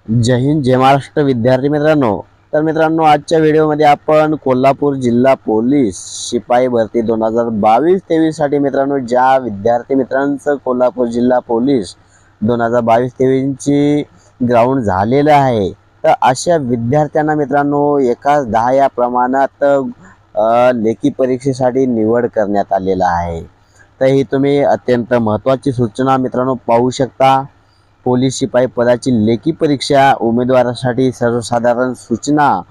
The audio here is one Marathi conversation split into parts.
जय हिंद, जय महाराष्ट्र विद्यार्थी मित्रांनो. तर मित्रांनो, आजच्या व्हिडिओमध्ये आपण कोल्हापूर जिल्हा पोलीस शिपाई भरती 2022-23 साठी मित्रांनो, ज्या विद्यार्थी मित्रांचं कोल्हापूर जिल्हा पोलीस 2022-23 ची ग्राउंड झालेलं आहे, तर अशा विद्यार्थ्यांना मित्रांनो एकाच 10 या प्रमाणात लेखी परीक्षेसाठी निवड करण्यात आलेला आहे. तर ही तुम्ही अत्यंत महत्त्वाची सूचना मित्रांनो पाहू शकता. पोलीस शिपाई पदाची लेखी परीक्षा उमेदवारासाठी सर्वसाधारण सूचना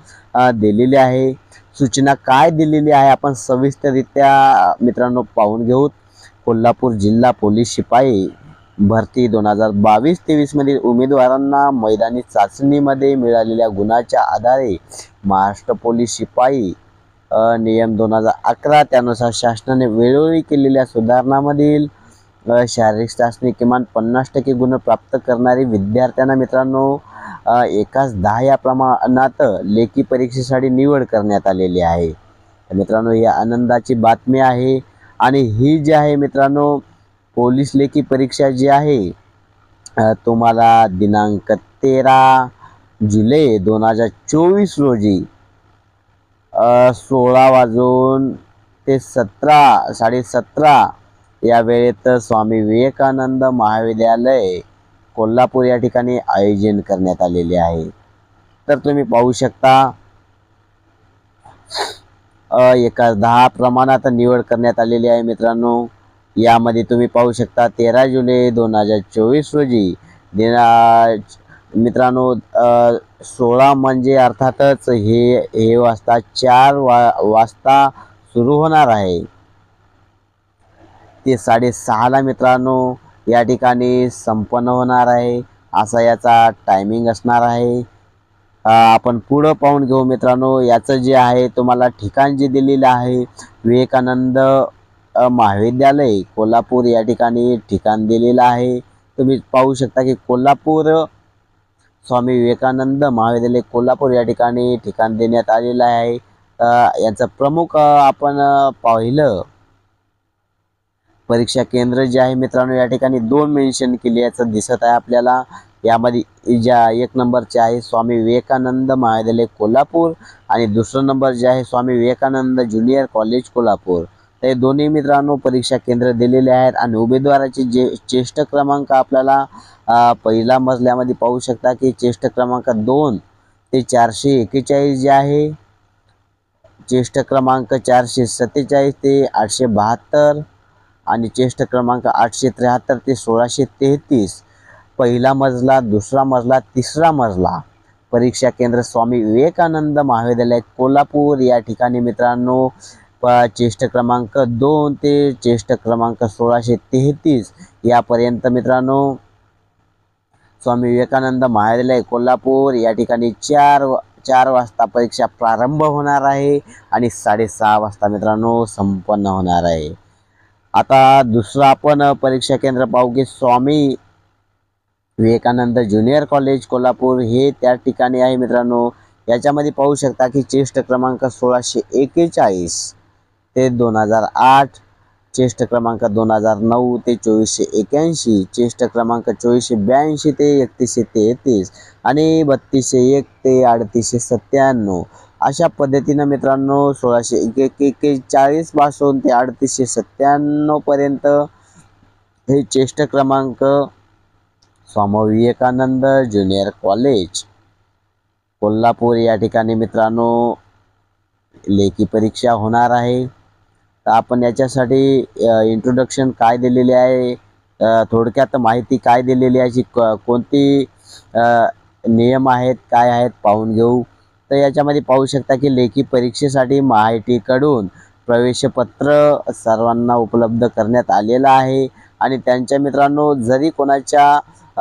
दिलेली आहे. सूचना काय दिलेली आहे आपण सविस्तररित्या मित्रांनो पाहून घेऊ. कोल्हापूर जिल्हा पोलीस शिपाई भरती 2022-23 मधील उमेदवारांना मैदानी चाचणीमध्ये मिळालेल्या गुणाच्या आधारे महाराष्ट्र पोलीस शिपाई नियम 2011 त्यानुसार शासनाने वेळोवेळी केलेल्या सुधारणांमधील शारीरिक चाचणी किमान 50% गुण प्राप्त करणारी विद्यार्थ्यांना मित्रांनो एकाच 10 या प्रमाणात लेखी परीक्षेसाठी निवड करण्यात आलेली आहे. तर मित्रांनो, ही आनंदाची बातमी आहे. आणि ही जी आहे मित्रांनो पोलीस लेखी परीक्षा जी आहे तुम्हाला दिनांक 13 जुलै 2024 रोजी 16 वाजून ते 17:30 या वेळेत स्वामी विवेकानंद महाविद्यालय कोल्हापूर या ठिकाणी आयोजन करण्यात आलेले आहे. तर तुम्ही पाहू शकता एका 10 प्रमाणात निवड करण्यात आलेली आहे मित्रांनो. यामध्ये तुम्ही पाहू शकता 13 जुलै 2024 रोजी मित्रांनो 16 म्हणजे अर्थातच हे वाजता 4 वाजता सुरू होणार आहे. ते 6:30 मित्रांनो या ठिकाणी संपन्न होणार आहे, असा याचा टायमिंग असणार आहे. आपण पुढं पाहून घेऊ मित्रांनो. याचं जे आहे तुम्हाला ठिकाण जे दिलेलं आहे विवेकानंद महाविद्यालय कोल्हापूर या ठिकाणी ठिकाण दिलेलं आहे. तुम्ही पाहू शकता की कोल्हापूर स्वामी विवेकानंद महाविद्यालय कोल्हापूर या ठिकाणी ठिकाण देण्यात आलेलं आहे. याचं प्रमुख आपण पाहिलं परीक्षा केंद्र जे आहे मित्रांनो या ठिकाणी 2 मेन्शन केल्याचं दिसत आहे आपल्याला. यामध्ये ज्या 1 नंबरचे आहे स्वामी विवेकानंद महाविद्यालय कोल्हापूर आणि दुसरा नंबर जे आहे स्वामी विवेकानंद ज्युनियर कॉलेज कोल्हापूर. ते दोन्ही मित्रांनो परीक्षा केंद्र दिलेले आहेत. आणि उमेदवाराचे जे चेष्ट क्रमांक आपल्याला पहिला मजल्यामध्ये पाहू शकता की चेष्ट क्रमांक 2 ते 441 जे आहे, चेष्ट क्रमांक 447 ते 872 आणि चेष्ट क्रमांक 873 ते 1633. पहिला मजला, दुसरा मजला, तिसरा मजला परीक्षा केंद्र स्वामी विवेकानंद महाविद्यालय कोल्हापूर या ठिकाणी मित्रांनो चेष्ट क्रमांक 2 ते चेष्ट क्रमांक 1633 यापर्यंत मित्रांनो स्वामी विवेकानंद महाविद्यालय कोल्हापूर या ठिकाणी 4 वाजता परीक्षा प्रारंभ होणार आहे आणि 6:30 वाजता मित्रांनो संपन्न होणार आहे. आता दुसरं आपण परीक्षा केंद्र पाहू की स्वामी विवेकानंद ज्युनियर कॉलेज कोल्हापूर हे त्या ठिकाणी आहे मित्रांनो. याच्यामध्ये पाहू शकता की चेष्ट क्रमांक 1641 ते 2008, चेष्ट क्रमांक 2009 ते 2481, चेष्ट क्रमांक 2482 ते 3133 आणि 3201 ते 3897 अशा पद्धतीनं मित्रांनो 1641 पासून ते 3897 पर्यंत हे चेष्ट क्रमांक स्वामी विवेकानंद ज्युनियर कॉलेज कोल्हापूर या ठिकाणी मित्रांनो लेखी परीक्षा होणार आहे. तर आपण याच्यासाठी इंट्रोडक्शन काय दिलेले आहे, थोडक्यात माहिती काय दिलेली आहे, कोणती नियम आहेत काय आहेत पाहून घेऊ. तर याच्यामध्ये पाहू शकता की लेखी परीक्षेसाठी महाआयटीकडून प्रवेशपत्र सर्वांना उपलब्ध करण्यात आलेलं आहे. आणि त्यांच्या मित्रांनो जरी कोणाच्या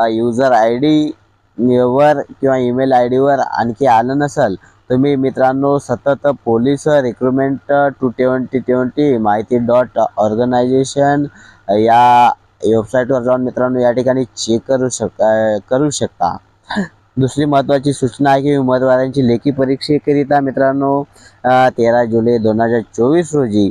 यूजर ID वर किंवा ईमेल ID वर आणखी आलं नसेल, तुम्ही मित्रांनो सतत पोलीस रिक्रुटमेंट 2020 माहिती.ऑर्गनायझेशन या वेबसाईटवर जाऊन मित्रांनो या ठिकाणी चेक करू शकता. दुसरी महत्त्वाची सूचना आहे की उमेदवारांची लेखी परीक्षेकरिता मित्रांनो 13 जुलै 2024 रोजी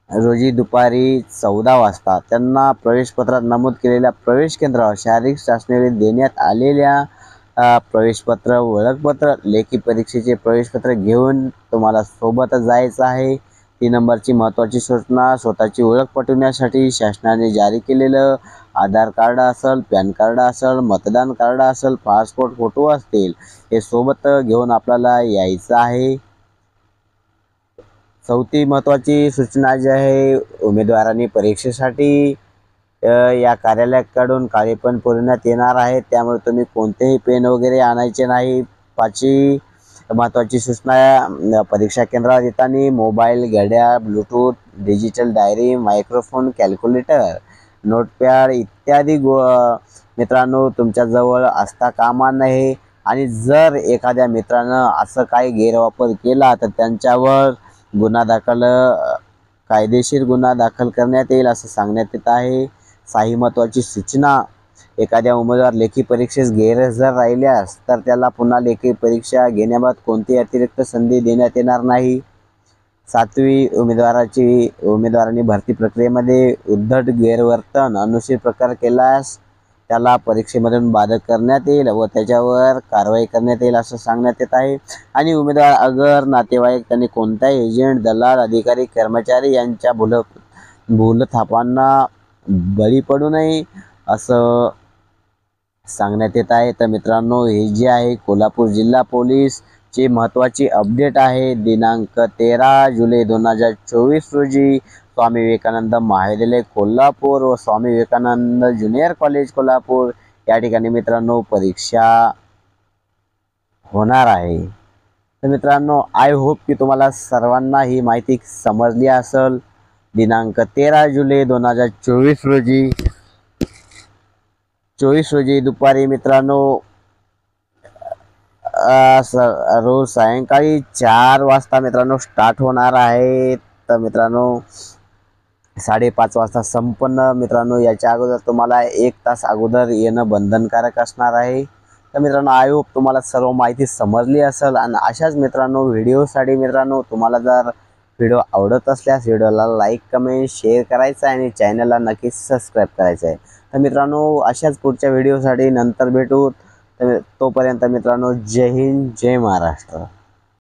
रोजी दुपारी 14 वाजता त्यांना प्रवेशपत्रात नमूद केलेल्या प्रवेश केंद्रावर शारीरिक चाचणीवेळी देण्यात आलेल्या प्रवेशपत्र, ओळखपत्र, लेखी परीक्षेचे प्रवेशपत्र घेऊन तुम्हाला सोबतच जायचं आहे. 3 नंबरची महत्त्वाची सूचना, स्वतःची ओळख पटवण्यासाठी शासनाने जारी केलेलं आधार कार्ड असेल, पॅन कार्ड असेल, मतदान कार्ड असेल, पासपोर्ट फोटो असतील, हे सोबत घेऊन आपल्याला यायचं आहे. चौथी महत्त्वाची सूचना जी आहे, उमेदवारांनी परीक्षेसाठी या कार्यालयाकडून काळे पेन पुरवण्यात येणार आहे, त्यामुळे तुम्ही कोणतेही पेन वगैरे आणायचे नाही. 5वी महत्त्वाची सूचना, परीक्षा केंद्रावर येताना मोबाईल, घड्याळ, Bluetooth, digital diary, microphone, calculator, notepad इत्यादी मित्रांनो तुमच्याजवळ असता कामा नये. आणि जर एखाद्या मित्रानं असं काही गैरवापर केला तर त्यांच्यावर कायदेशीर गुन्हा दाखल करण्यात येईल असं सांगण्यात येत आहे. 6ही महत्त्वाची सूचना, एखाद्या उमेदवार लेखी परीक्षेस गैरहजर राहिल्यास तर त्याला पुन्हा लेखी परीक्षा घेण्याबाबत कोणतीही अतिरिक्त संधी देण्यात येणार नाही. 7वी उमेदवारांनी भरती प्रक्रियेमध्ये उद्धट गैरवर्तन, अनुचित प्रकार केल्यास त्याला परीक्षेमधून बाधक करण्यात येईल व त्याच्यावर कारवाई करण्यात येईल असं सांगण्यात येत आहे. आणि उमेदवार अगर नातेवाईक त्यांनी कोणताही एजंट, दलाल, अधिकारी, कर्मचारी यांच्या भूलथापांना बळी पडू नये असं सांगण्यात येत आहे. तर मित्रांनो, हे जे आहे कोल्हापूर जिल्हा पोलीसची महत्त्वाची अपडेट आहे. दिनांक 13 जुलै 2024 रोजी स्वामी विवेकानंद महाविद्यालय कोल्हापूर व स्वामी विवेकानंद ज्युनियर कॉलेज कोल्हापूर या ठिकाणी मित्रांनो परीक्षा होणार आहे. तर मित्रांनो, आय होप की तुम्हाला सर्वांना ही माहिती समजली असेल. दिनांक 13 जुलै 2024 रोजी दुपारी मित्रांनो रोज सायंकाळी 4 वाजता मित्रांनो स्टार्ट होणार आहे. तर मित्रांनो 5:30 वाजता संपन्न. मित्रांनो, याच्या अगोदर तुम्हाला 1 तास अगोदर येणं बंधनकारक असणार आहे. तर मित्रांनो, आय होप तुम्हाला सर्व माहिती समजली असेल. आणि अशाच मित्रांनो व्हिडिओसाठी मित्रांनो तुम्हाला जर व्हिडिओ आवडत असल्यास व्हिडिओला लाईक, कमेंट, शेअर करायचं आहे आणि चॅनलला नक्कीच सबस्क्राईब करायचं आहे. तर मित्रांनो, अशाच पुढच्या व्हिडिओसाठी नंतर भेटू. तोपर्यंत मित्रांनो, जय हिंद, जय महाराष्ट्र.